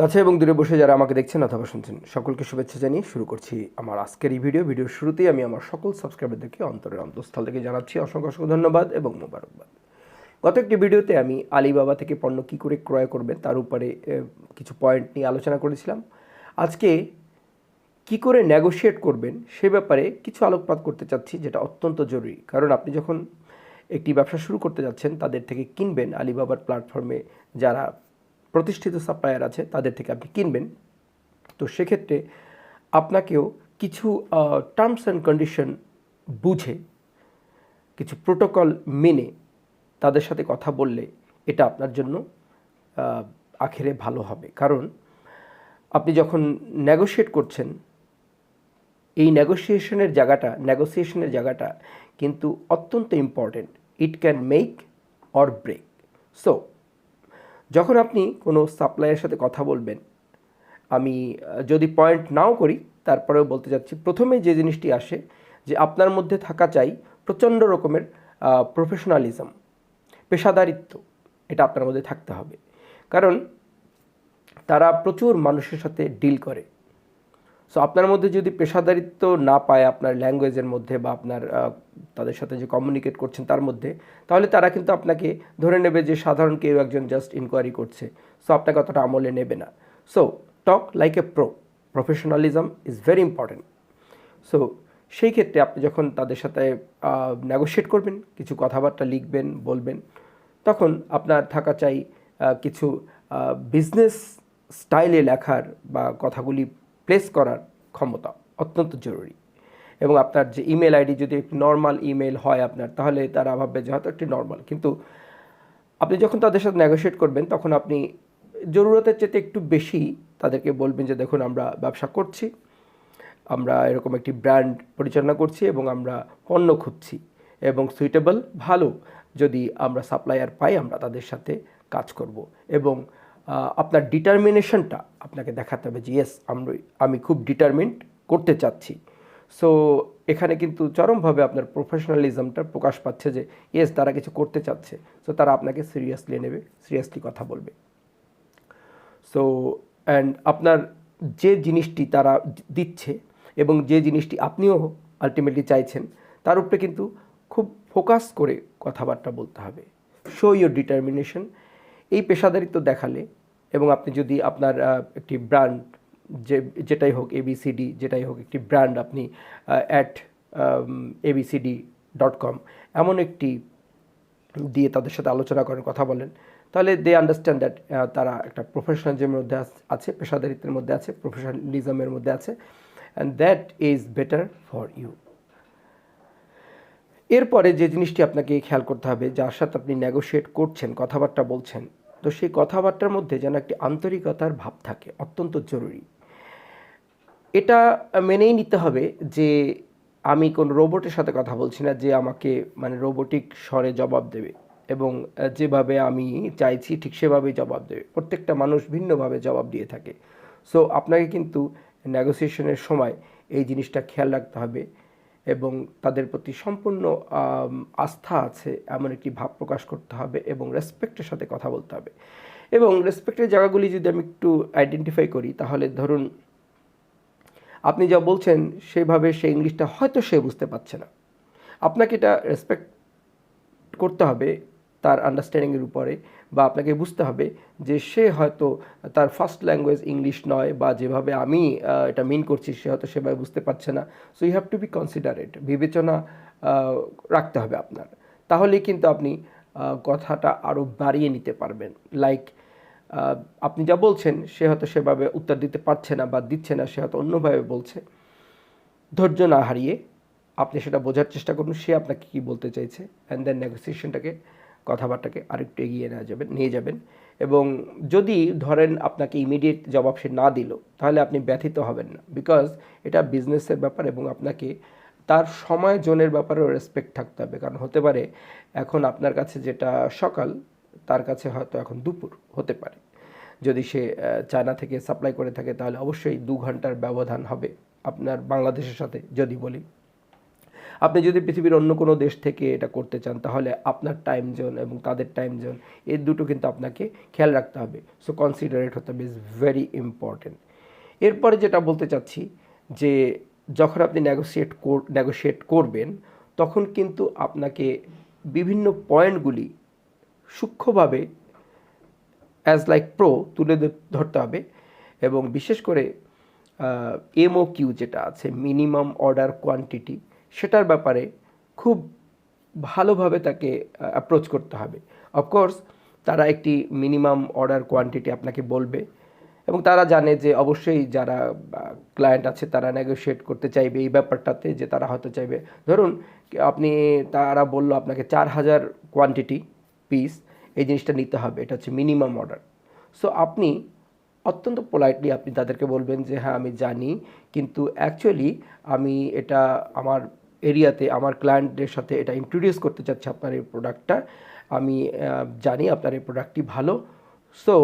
কাছে এবং দূরে বসে যারা আমাকে দেখছেন অথবা শুনছেন সকলকে শুভেচ্ছা জানিয়ে শুরু করছি আমার আজকের এই ভিডিওর শুরুতেই আমি আমার সকল সাবস্ক্রাইবারদেরকে অন্তরের অন্তঃস্থল থেকে জানাচ্ছি অসংখ্য অসংখ্য ধন্যবাদ এবং মোবারকবাদ। গত একটি ভিডিওতে আমি আলিবাবা থেকে পণ্য কী করে ক্রয় করবেন তার উপরে কিছু পয়েন্ট নিয়ে আলোচনা করেছিলাম। আজকে কি করে নেগোশিয়েট করবেন সে ব্যাপারে কিছু আলোকপাত করতে চাচ্ছি, যেটা অত্যন্ত জরুরি। কারণ আপনি যখন একটি ব্যবসা শুরু করতে যাচ্ছেন, তাদের থেকে কিনবেন, আলিবাবার প্ল্যাটফর্মে যারা প্রতিষ্ঠিত সাপ্লায়ার আছে তাদের থেকে আপনি কিনবেন, তো সেক্ষেত্রে আপনাকেও কিছু টার্মস অ্যান্ড কন্ডিশন বুঝে, কিছু প্রোটোকল মেনে তাদের সাথে কথা বললে এটা আপনার জন্য আখেরে ভালো হবে। কারণ আপনি যখন নেগোশিয়েট করছেন, এই নেগোসিয়েশনের জায়গাটা কিন্তু অত্যন্ত important. It can make or break. So যখন আপনি কোনো সাপ্লাইয়ের সাথে কথা বলবেন, আমি যদি পয়েন্ট নাও করি তারপরেও বলতে যাচ্ছি, প্রথমে যে জিনিসটি আসে যে আপনার মধ্যে থাকা চাই প্রচণ্ড রকমের প্রফেশনালিজম, পেশাদারিত্ব। এটা আপনার মধ্যে থাকতে হবে, কারণ তারা প্রচুর মানুষের সাথে ডিল করে। সো আপনার মধ্যে যদি পেশাদারিত্ব না পায় আপনার ল্যাঙ্গুয়েজের মধ্যে বা আপনার তাদের সাথে যে কমিউনিকেট করছেন তার মধ্যে, তাহলে তারা কিন্তু আপনাকে ধরে নেবে যে সাধারণ কেউ একজন জাস্ট ইনকোয়ারি করছে। সো আপনাকে অতটা আমলে নেবে না। So talk like a professionalism is very important. So সেই ক্ষেত্রে আপনি যখন তাদের সাথে নেগোশিয়েট করবেন, কিছু কথাবার্তা লিখবেন, বলবেন, তখন আপনার থাকা চাই কিছু বিজনেস স্টাইলে লেখার বা কথাগুলি প্লেস করার ক্ষমতা অত্যন্ত জরুরি। এবং আপনার যে ইমেল আইডি যদি একটু নর্মাল ইমেল হয় আপনার, তাহলে তারা ভাববে যে হয়তো একটি নর্মাল। কিন্তু আপনি যখন তাদের সাথে নেগোশিয়েট করবেন, তখন আপনি জরুরতের চেয়ে একটু বেশি তাদেরকে বলবেন যে দেখুন, আমরা ব্যবসা করছি, আমরা এরকম একটি ব্র্যান্ড পরিচালনা করছি এবং আমরা পণ্য খুঁজছি, এবং সুইটেবল ভালো যদি আমরা সাপ্লায়ার পাই আমরা তাদের সাথে কাজ করব। এবং আপনার ডিটারমিনেশনটা আপনাকে দেখাতে হবে যে ইয়েস, আমি খুব ডিটারমিন্ড করতে চাচ্ছি। সো এখানে কিন্তু চরমভাবে আপনার প্রফেশনালিজমটা প্রকাশ পাচ্ছে যে ইয়েস, তারা কিছু করতে চাচ্ছে। সো তারা আপনাকে সিরিয়াসলি নেবে, সিরিয়াসলি কথা বলবে। সো অ্যান্ড আপনার যে জিনিসটি তারা দিচ্ছে এবং যে জিনিসটি আপনিও আলটিমেটলি চাইছেন, তার উপরে কিন্তু খুব ফোকাস করে কথাবার্তা বলতে হবে। Show your determination. এই পেশাদারিত্ব দেখালে, এবং আপনি যদি আপনার একটি ব্র্যান্ড যেটাই হোক, ABCD যেটাই হোক, একটি ব্র্যান্ড আপনি @abcd.com এমন একটি দিয়ে তাদের সাথে আলোচনা করেন, কথা বলেন, তাহলে দে আন্ডারস্ট্যান্ড দ্যাট তারা একটা প্রফেশনালিজমের মধ্যে আছে, পেশাদারিত্বের মধ্যে আছে, প্রফেশনালিজমের মধ্যে আছে, and that is better for you. এরপরে যে জিনিসটি আপনাকে খেয়াল করতে হবে, যার সাথে আপনি নেগোশিয়েট করছেন, কথাবার্তা বলছেন, তো সেই কথাবার্তার মধ্যে যেন একটি আন্তরিকতার ভাব থাকে, অত্যন্ত জরুরি। এটা মেনেই নিতে হবে যে আমি কোনো রোবটের সাথে কথা বলছি না, যে আমাকে মানে রোবোটিক স্বরে জবাব দেবে এবং যেভাবে আমি চাইছি ঠিক সেভাবেই জবাব দেবে। প্রত্যেকটা মানুষ ভিন্নভাবে জবাব দিয়ে থাকে। সো আপনাকে কিন্তু নেগোসিয়েশনের সময় এই জিনিসটা খেয়াল রাখতে হবে এবং তাদের প্রতি সম্পূর্ণ আস্থা আছে এমন একটি ভাব প্রকাশ করতে হবে এবং রেসপেক্টের সাথে কথা বলতে হবে। এবং রেসপেক্টের জায়গাগুলি যদি আমি একটু আইডেন্টিফাই করি, তাহলে ধরুন আপনি যা বলছেন সেভাবে সে ইংলিশটা হয়তো সে বুঝতে পারছে না, আপনাকে এটা রেসপেক্ট করতে হবে তার আন্ডারস্ট্যান্ডিংয়ের উপরে, বা আপনাকে বুঝতে হবে যে সে হয়তো তার ফার্স্ট ল্যাঙ্গুয়েজ ইংলিশ নয়, বা যেভাবে আমি এটা মিন করছি সে হয়তো সেভাবে বুঝতে পারছে না। So you have to be considerate, বিবেচনা রাখতে হবে আপনার। তাহলেই কিন্তু আপনি কথাটা আরও বাড়িয়ে নিতে পারবেন। লাইক আপনি যা বলছেন সে হয়তো সেভাবে উত্তর দিতে পারছে না বা দিচ্ছে না, সে হয়তো অন্যভাবে বলছে। ধৈর্য না হারিয়ে আপনি সেটা বোঝার চেষ্টা করুন সে আপনাকে কী বলতে চাইছে, অ্যান্ড দেন নেগোসিয়েশনটাকে, কথাবার্তাকে আরেকটু এগিয়ে নিয়ে যাবেন। এবং যদি ধরেন আপনাকে ইমিডিয়েট জবাব সে না দিল, তাহলে আপনি ব্যথিত হবেন না, বিকজ এটা বিজনেসের ব্যাপার এবং আপনাকে তার সময় জোনের ব্যাপারেও রেসপেক্ট থাকতে হবে। কারণ হতে পারে এখন আপনার কাছে যেটা সকাল, তার কাছে হয়তো এখন দুপুর হতে পারে। যদি সে চায়না থেকে সাপ্লাই করে থাকে, তাহলে অবশ্যই 2 ঘন্টার ব্যবধান হবে আপনার বাংলাদেশের সাথে, যদি বলি। আপনি যদি পৃথিবীর অন্য কোনো দেশ থেকে এটা করতে চান তাহলে আপনার টাইম জোন এবং তাদের টাইম জোন এই দুটো কিন্তু আপনাকে খেয়াল রাখতে হবে। সো কনসিডারেট হতে হবে, ইজ ভেরি ইম্পর্টেন্ট। এরপরে যেটা বলতে চাচ্ছি যে যখন আপনি নেগোশিয়েট করবেন তখন কিন্তু আপনাকে বিভিন্ন পয়েন্টগুলি সূক্ষ্মভাবে অ্যাজ লাইক প্রো তুলে ধরতে হবে এবং বিশেষ করে MOQ যেটা আছে, মিনিমাম অর্ডার কোয়ান্টিটি, সেটার ব্যাপারে খুব ভালোভাবে তাকে অ্যাপ্রোচ করতে হবে। অফকোর্স তারা একটি মিনিমাম অর্ডার কোয়ান্টিটি আপনাকে বলবে এবং তারা জানে যে অবশ্যই যারা ক্লায়েন্ট আছে তারা নেগোশিয়েট করতে চাইবে এই ব্যাপারটাতে, যে তারা হয়তো চাইবে, ধরুন তারা বললো আপনাকে 4000 কোয়ান্টিটি পিস এই জিনিসটা নিতে হবে, এটা হচ্ছে মিনিমাম অর্ডার। সো আপনি অত্যন্ত পোলাইটলি আপনি তাদেরকে বলবেন যে হ্যাঁ আমি জানি, কিন্তু অ্যাকচুয়ালি আমি এটা আমার এরিয়াতে আমার ক্লায়েন্টদের সাথে এটা ইন্ট্রোডিউস করতে চাচ্ছি আপনার এই প্রোডাক্টটা, আমি জানি আপনার এই প্রোডাক্টটি ভালো, সো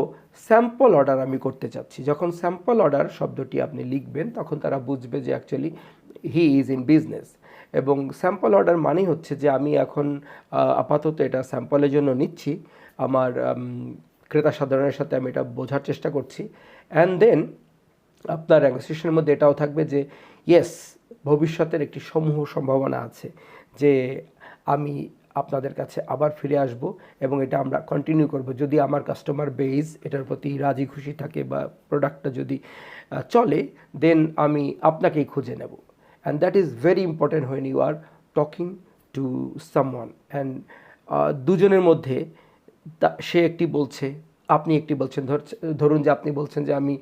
স্যাম্পল অর্ডার আমি করতে চাচ্ছি। যখন স্যাম্পল অর্ডার শব্দটি আপনি লিখবেন তখন তারা বুঝবে যে actually he is in business. এবং স্যাম্পল অর্ডার মানেই হচ্ছে যে আমি এখন আপাতত এটা স্যাম্পলের জন্য নিচ্ছি, আমার ক্রেতা সাধারণের সাথে আমি এটা বোঝার চেষ্টা করছি। অ্যান্ড দেন আপনার নেগোসিয়েশনের মধ্যে এটাও থাকবে যে ইয়েস, ভবিষ্যতের একটি সমূহ সম্ভাবনা আছে যে আমি আপনাদের কাছে আবার ফিরে আসব এবং এটা আমরা কন্টিনিউ করব যদি আমার কাস্টমার বেস এটার প্রতি রাজি খুশি থাকে বা প্রোডাক্টটা যদি চলে, দেন আমি আপনাকেই খুঁজে নেব। And that is very important when you are talking to someone. And দুজনের মধ্যে সে একটি বলছে, আপনি একটি বলছেন, ধরুন যে আপনি বলছেন যে আমি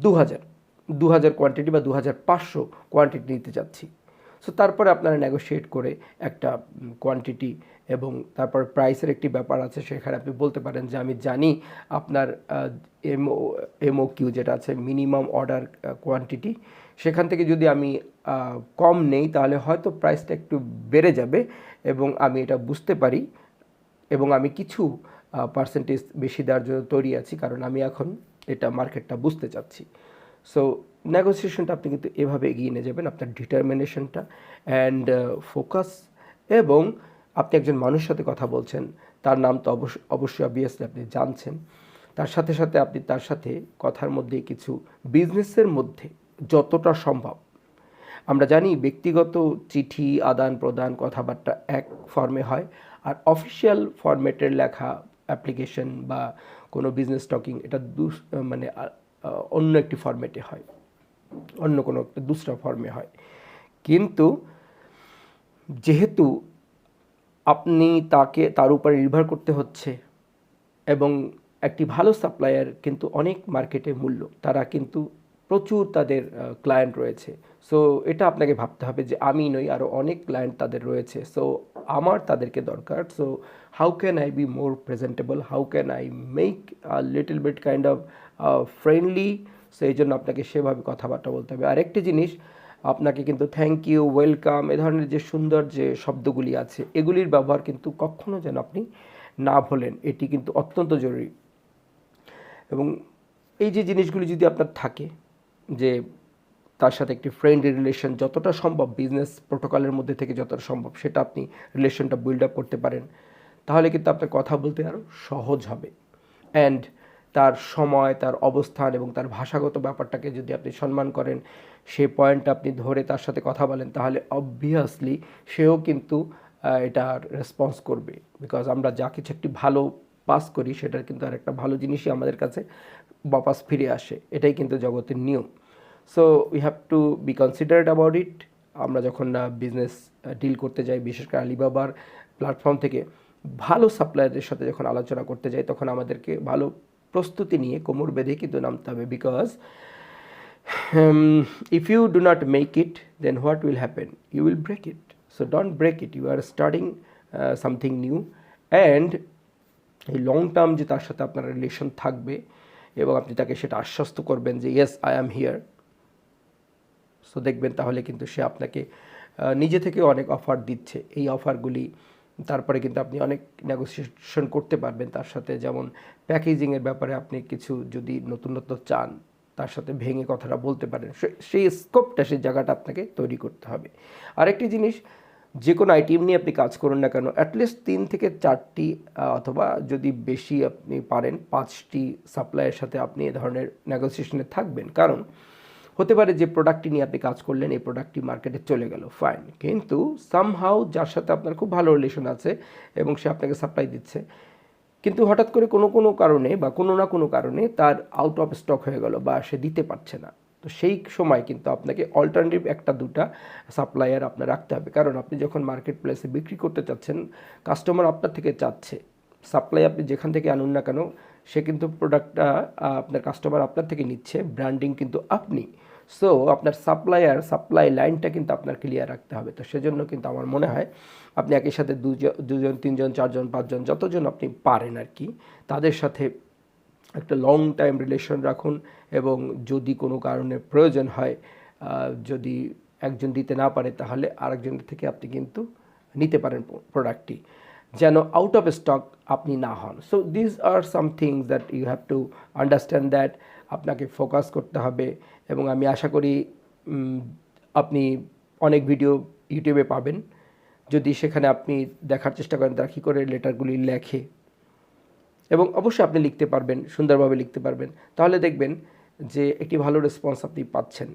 2000 কোয়ান্টিটি বা 2500 কোয়ান্টিটি নিতে চাচ্ছি। সো তারপরে আপনারা নেগোশিয়েট করে একটা কোয়ান্টিটি এবং তারপর প্রাইসের একটি ব্যাপার আছে, সেখানে আপনি বলতে পারেন যে আমি জানি আপনার MOQ যেটা আছে, মিনিমাম অর্ডার কোয়ান্টিটি, সেখান থেকে যদি আমি কম নেই তাহলে হয়তো প্রাইসটা একটু বেড়ে যাবে এবং আমি এটা বুঝতে পারি এবং আমি কিছু পার্সেন্টেজ বেশি দেওয়ার জন্য তৈরি আছি, কারণ আমি এখন এটা মার্কেটটা বুঝতে চাচ্ছি। সো নেগোসিয়েশনটা আপনি কিন্তু এভাবে এগিয়ে নিয়ে যাবেন, আপনার ডিটারমিনেশনটা অ্যান্ড ফোকাস। এবং আপনি একজন মানুষের সাথে কথা বলছেন, তার নাম তো অবশ্যই অবভিয়াসলি আপনি জানছেন, তার সাথে সাথে আপনি তার সাথে কথার মধ্যে কিছু বিজনেসের মধ্যে যতটা সম্ভব, আমরা জানি ব্যক্তিগত চিঠি আদান প্রদান কথাবার্তা এক ফর্মে হয়, আর অফিসিয়াল ফরম্যাটের লেখা অ্যাপ্লিকেশন বা কোনো বিজনেস টকিং এটা মানে অন্য একটি ফরম্যাটে হয়, অন্য কোনো একটা দুসরা ফর্মে হয়। কিন্তু যেহেতু আপনি তার উপরে নির্ভর করতে হচ্ছে এবং একটি ভালো সাপ্লায়ার কিন্তু অনেক মার্কেটে মূল্য, তারা কিন্তু প্রচুর তাদের ক্লায়েন্ট রয়েছে। সো এটা আপনাকে ভাবতে হবে যে আমি নই, আরও অনেক ক্লায়েন্ট তাদের রয়েছে, সো আমার তাদেরকে দরকার। So how can I be more presentable, how can I make little bit kind of friendly. So এই জন্য আপনাকে সেভাবে কথাবার্তা বলতে হবে। আরেকটি জিনিস, আপনাকে কিন্তু থ্যাংক ইউ, ওয়েলকাম, এ ধরনের যে সুন্দর যে শব্দগুলি আছে এগুলির ব্যবহার কিন্তু কখনো যেন আপনি না ভোলেন, এটি কিন্তু অত্যন্ত জরুরি। এবং এই যে জিনিসগুলি যদি আপনার থাকে, যে তার সাথে একটি ফ্রেন্ডলি রিলেশন যতটা সম্ভব বিজনেস প্রোটোকলের মধ্যে থেকে যতটা সম্ভব সেটা আপনি রিলেশনটা বিল্ড আপ করতে পারেন, তাহলে কিন্তু আপনার কথা বলতে আরও সহজ হবে। অ্যান্ড তার সময়, তার অবস্থান এবং তার ভাষাগত ব্যাপারটাকে যদি আপনি সম্মান করেন, সেই পয়েন্টটা আপনি ধরে তার সাথে কথা বলেন, তাহলে অবভিয়াসলি সেও কিন্তু এটার রেসপন্স করবে। বিকজ আমরা যা কিছু একটি ভালো পাস করি সেটার কিন্তু আর একটা ভালো জিনিসই আমাদের কাছে বাপাস ফিরে আসে, এটাই কিন্তু জগতের নিয়ম। So we have to be considerate about it. আমরা যখন বিজনেস ডিল করতে যাই, বিশেষ করে আলিবাবার প্ল্যাটফর্ম থেকে ভালো সাপ্লায়ারদের সাথে যখন আলোচনা করতে যাই, তখন আমাদেরকে ভালো প্রস্তুতি নিয়ে কোমর বেঁধে কিন্তু নামতে হবে। Because if you do not make it, then what will happen? You will break it. So don't break it, you are starting something new. And এই লং টার্ম যে তার সাথে আপনার রিলেশন থাকবে এবং আপনি তাকে সেটা আশ্বস্ত করবেন যে yes I am here. So দেখবেন তাহলে কিন্তু সে আপনাকে নিজে থেকে অনেক অফার দিচ্ছে। এই অফারগুলি তারপরে কিন্তু আপনি অনেক নেগোসিয়েশন করতে পারবেন তার সাথে। যেমন প্যাকেজিংয়ের ব্যাপারে আপনি কিছু যদি নতুনত্ব চান, তার সাথে ভেঙে কথাটা বলতে পারেন, সেই স্কোপটা, সেই জায়গাটা আপনাকে তৈরি করতে হবে। আরেকটি জিনিস, যে কোনো আইটেম নিয়ে আপনি কাজ করুন না কেন, অ্যাটলিস্ট 3 থেকে 4টি অথবা যদি বেশি আপনি পারেন 5টি সাপ্লাইয়ের সাথে আপনি এ ধরনের নেগোসিয়েশনে থাকবেন। কারণ হতে পারে যে প্রোডাক্টটি নিয়ে আপনি কাজ করলেন, এই প্রোডাক্টটি মার্কেটে চলে গেল, ফাইন, কিন্তু সামহাউ যার সাথে আপনার খুব ভালো রিলেশন আছে এবং সে আপনাকে সাপ্লাই দিচ্ছে, কিন্তু হঠাৎ করে কোনো কারণে বা কোনো না কোনো কারণে তার আউট অফ স্টক হয়ে গেল বা সে দিতে পারছে না, তো সেই সময় কিন্তু আপনাকে অল্টারনেটিভ 1-2টা সাপ্লায়ার আপনার রাখতে হবে। কারণ আপনি যখন মার্কেট প্লেসে বিক্রি করতে চাচ্ছেন, কাস্টমার আপনার থেকে চাচ্ছে, সাপ্লাই আপনি যেখান থেকে আনুন না কেন, সে কিন্তু প্রোডাক্টটা আপনার কাস্টমার আপনার থেকে নিচ্ছে, ব্র্যান্ডিং কিন্তু আপনি। সো আপনার সাপ্লাই লাইনটা কিন্তু আপনার ক্লিয়ার রাখতে হবে। তো সেজন্য কিন্তু আমার মনে হয় আপনি একই সাথে দুজন 3জন 4জন 5জন যতজন আপনি পারেন আর কি, তাদের সাথে একটা লং টাইম রিলেশন রাখুন। এবং যদি কোনো কারণে প্রয়োজন হয়, যদি একজন দিতে না পারে, তাহলে আরেকজনের থেকে আপনি কিন্তু নিতে পারেন প্রোডাক্টটি, যেন আউট অফ স্টক আপনি না হন। So this are some things that you have to understand, that আপনাকে ফোকাস করতে হবে। এবং আমি আশা করি আপনি অনেক ভিডিও ইউটিউবে পাবেন, যদি সেখানে আপনি দেখার চেষ্টা করেন তারা কী করে লেটারগুলি লেখে, এবং অবশ্যই আপনি লিখতে পারবেন, সুন্দরভাবে লিখতে পারবেন, তাহলে দেখবেন যে একটি ভালো রেসপন্স আপনি পাচ্ছেন।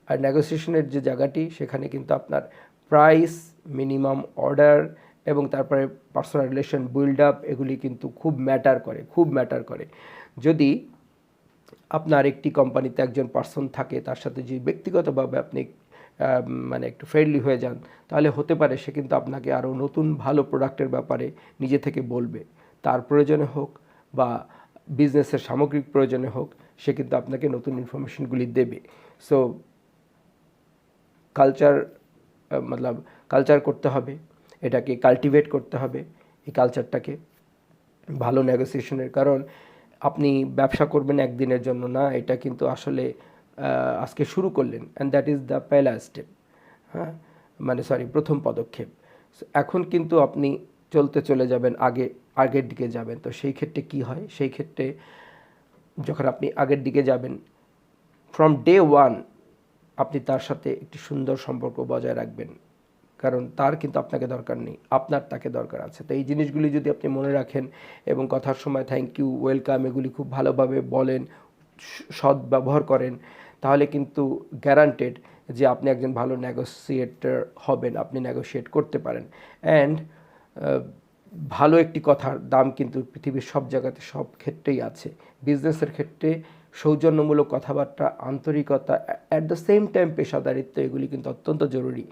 আর নেগোসিয়েশনের যে জায়গাটি, সেখানে কিন্তু আপনার প্রাইস, মিনিমাম অর্ডার এবং তারপরে পার্সোনাল রিলেশন বিল্ড আপ, এগুলি কিন্তু খুব ম্যাটার করে। যদি আপনার একটি কোম্পানিতে একজন পার্সন থাকে, তার সাথে যদি ব্যক্তিগতভাবে আপনি মানে একটু ফ্রেন্ডলি হয়ে যান, তাহলে হতে পারে সে কিন্তু আপনাকে আরও নতুন ভালো প্রোডাক্টের ব্যাপারে নিজে থেকে বলবে, তার প্রয়োজনে হোক বা বিজনেসের সামগ্রিক প্রয়োজনে হোক, সে কিন্তু আপনাকে নতুন ইনফরমেশনগুলি দেবে। সো কালচার করতে হবে, এটাকে কাল্টিভেট করতে হবে, এই কালচারটাকে ভালো নেগোসিয়েশনের। কারণ আপনি ব্যবসা করবেন একদিনের জন্য না, এটা কিন্তু আসলে আজকে শুরু করলেন, অ্যান্ড দ্যাট ইজ দ্য পেলা স্টেপ, হ্যাঁ, প্রথম পদক্ষেপ। এখন কিন্তু আপনি চলে যাবেন আগের দিকে যাবেন। তো সেই ক্ষেত্রে কি হয়, সেই ক্ষেত্রে যখন আপনি আগের দিকে যাবেন, ফ্রম ডে ওয়ান আপনি তার সাথে একটি সুন্দর সম্পর্ক বজায় রাখবেন, কারণ তার কিন্তু আপনাকে দরকার নেই, আপনার তাকে দরকার আছে। তো এই জিনিসগুলি যদি আপনি মনে রাখেন এবং কথার সময় থ্যাংক ইউ, ওয়েলকাম, এগুলি খুব ভালোভাবে বলেন, সৎ ব্যবহার করেন, তাহলে কিন্তু গ্যারান্টেড যে আপনি একজন ভালো নেগোসিয়েটর হবেন, আপনি নেগোসিয়েট করতে পারেন। অ্যান্ড ভালো একটি কথার দাম কিন্তু পৃথিবীর সব জায়গাতে সব ক্ষেত্রেই আছে। বিজনেসের ক্ষেত্রে সৌজন্যমূলক কথাবার্তা, আন্তরিকতা, অ্যাট দ্য সেম টাইম পেশাদারিত্ব, এগুলি কিন্তু অত্যন্ত জরুরি।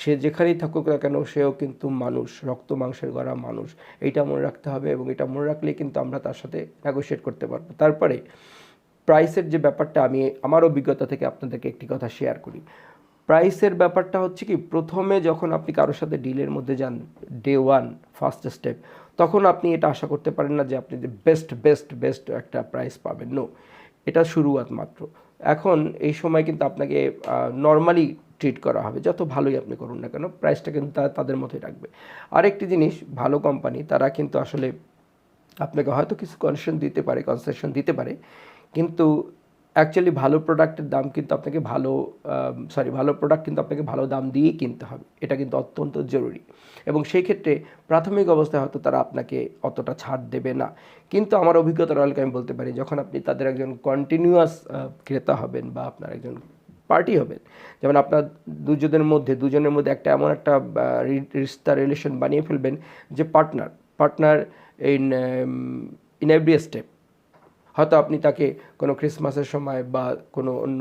সে যেখানেই থাকুক না কেন, সেও কিন্তু মানুষ, রক্ত মাংসের গড়া মানুষ, এইটা মনে রাখতে হবে। এবং এটা মনে রাখলেই কিন্তু আমরা তার সাথে নেগোশিয়েট করতে পারবো। তারপরে প্রাইসের যে ব্যাপারটা, আমি আমার অভিজ্ঞতা থেকে আপনাদেরকে একটি কথা শেয়ার করি। প্রাইসের ব্যাপারটা হচ্ছে কি, প্রথমে যখন আপনি কারোর সাথে ডিলের মধ্যে যান, ডে ওয়ান, ফার্স্ট স্টেপ, তখন আপনি এটা আশা করতে পারেন না যে আপনি যে বেস্ট একটা প্রাইস পাবেন। নো, এটা শুরুয়াত মাত্র। এখন এই সময় কিন্তু আপনাকে নর্মালি ট্রিট করা হবে, যত ভালোই আপনি করুন না কেন, প্রাইসটা কিন্তু তাদের মতোই রাখবে। আরেকটি জিনিস, ভালো কোম্পানি তারা কিন্তু আসলে আপনাকে হয়তো কিছু কনসেশন দিতে পারে, কিন্তু অ্যাকচুয়ালি ভালো প্রোডাক্টের দাম কিন্তু আপনাকে ভালো প্রোডাক্ট কিন্তু আপনাকে ভালো দাম দিয়েই কিনতে হবে, এটা কিন্তু অত্যন্ত জরুরি। এবং সেই ক্ষেত্রে প্রাথমিক অবস্থায় হয়তো তারা আপনাকে অতটা ছাড় দেবে না, কিন্তু আমার অভিজ্ঞতার আলোকে আমি বলতে পারি, যখন আপনি তাদের একজন কন্টিনিউয়াস ক্রেতা হবেন বা আপনার একজন পার্টি হবেন, যেমন আপনার দুজনের মধ্যে একটা এমন একটা রিলেশন বানিয়ে ফেলবেন যে পার্টনার ইন এভরি স্টেপ। হয়তো আপনি তাকে কোনো ক্রিসমাসের সময় বা কোনো অন্য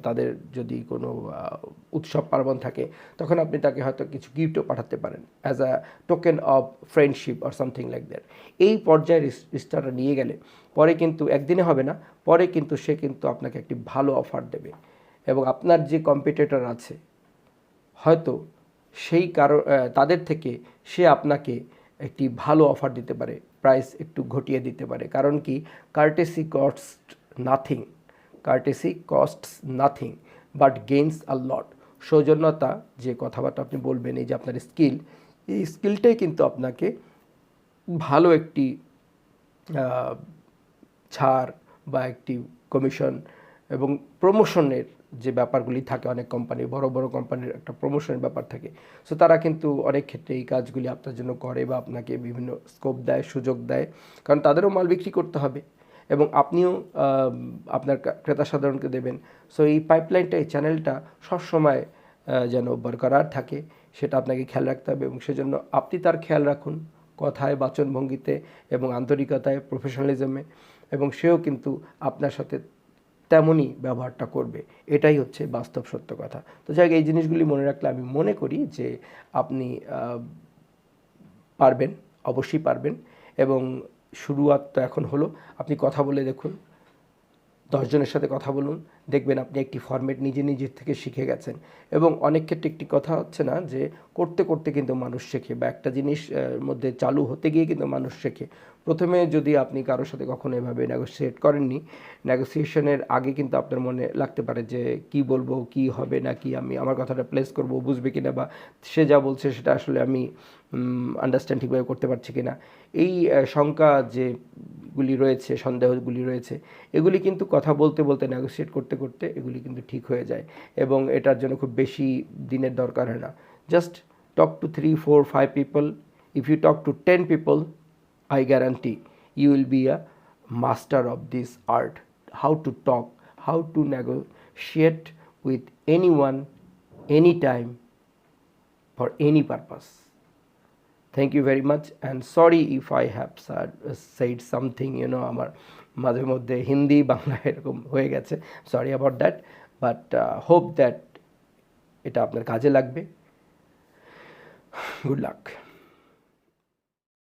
তাদের যদি কোনো উৎসব পার্বণ থাকে, তখন আপনি তাকে হয়তো কিছু গিফটও পাঠাতে পারেন as a token of friendship or something like that. এই পর্যায়ে রিস্টারটা নিয়ে গেলে পরে কিন্তু একদিনে হবে না, পরে কিন্তু সে কিন্তু আপনাকে একটি ভালো অফার দেবে। এবং আপনার যে কম্পিটিটর আছে, হয়তো তাদের থেকে সে আপনাকে একটি ভালো অফার দিতে পারে, প্রাইস একটু ঘটিয়ে দিতে পারে। কারণ কি, courtesy costs nothing but gains a lot. সৌজন্যতা, যে কথাবার্তা আপনি বলবেন, এই যে আপনার এই স্কিলটাই কিন্তু আপনাকে ভালো একটি ছাড় বা একটি কমিশন এবং প্রমোশনের যে ব্যাপারগুলি থাকে, অনেক কোম্পানি, বড় বড় কোম্পানির একটা প্রমোশনের ব্যাপার থাকে। সো তারা কিন্তু অনেক ক্ষেত্রে এই কাজগুলি আপনার জন্য করে বা আপনাকে বিভিন্ন স্কোপ দেয়, সুযোগ দেয়, কারণ তাদেরও মাল বিক্রি করতে হবে এবং আপনিও আপনার ক্রেতা সাধারণকে দেবেন। সো এই পাইপলাইনটা, এই চ্যানেলটা সবসময় যেন বরকরার থাকে, সেটা আপনাকে খেয়াল রাখতে হবে এবং সেজন্য আপনি তার খেয়াল রাখুন কথায়, বাচনভঙ্গিতে এবং আন্তরিকতায়, প্রফেশনালিজমে, এবং সেও কিন্তু আপনার সাথে তেমনই ব্যবহারটা করবে। এটাই হচ্ছে বাস্তব সত্য কথা। তো যাই হোক, এই জিনিসগুলি মনে রাখলে আমি মনে করি যে আপনি পারবেন, অবশ্যই পারবেন। এবং শুরুয়াত তো এখন হলো, আপনি কথা বলে দেখুন, 10 জনের সাথে কথা বলুন, দেখবেন আপনি একটি ফরম্যাট নিজের থেকে শিখে গেছেন। এবং অনেক ক্ষেত্রে একটি কথা হচ্ছে না যে করতে করতে কিন্তু মানুষ শেখে, বা একটা জিনিস মধ্যে চালু হতে গিয়ে কিন্তু মানুষ শেখে। প্রথমে যদি আপনি কারোর সাথে কখনো এভাবে নেগোসিয়েট করেননি, নেগোসিয়েশনের আগে কিন্তু আপনার মনে লাগতে পারে যে কি বলবো, কি হবে, না কি আমি আমার কথাটা প্লেস করবো, বুঝবে কিনা, বা সে যা বলছে সেটা আসলে আমি আন্ডারস্ট্যান্ড ঠিকভাবে করতে পারছি কিনা। এই শঙ্কা যেগুলি রয়েছে, সন্দেহগুলি রয়েছে, এগুলি কিন্তু কথা বলতে বলতে, নেগোসিয়েট করতে করতে এগুলি কিন্তু ঠিক হয়ে যায় এবং এটার জন্য খুব বেশি দিনের দরকার হয় না। Just talk to 3, 4, 5 people. If you talk to 10 people, I guarantee you will be a master of this art. How to talk, how to negotiate with anyone, anytime, for any purpose. Thank you very much, and sorry if I have said something, আমার মাঝে মধ্যে হিন্দি বাংলা এরকম হয়ে গেছে, sorry about that, but hope that এটা আপনার কাজে লাগবে। Good luck.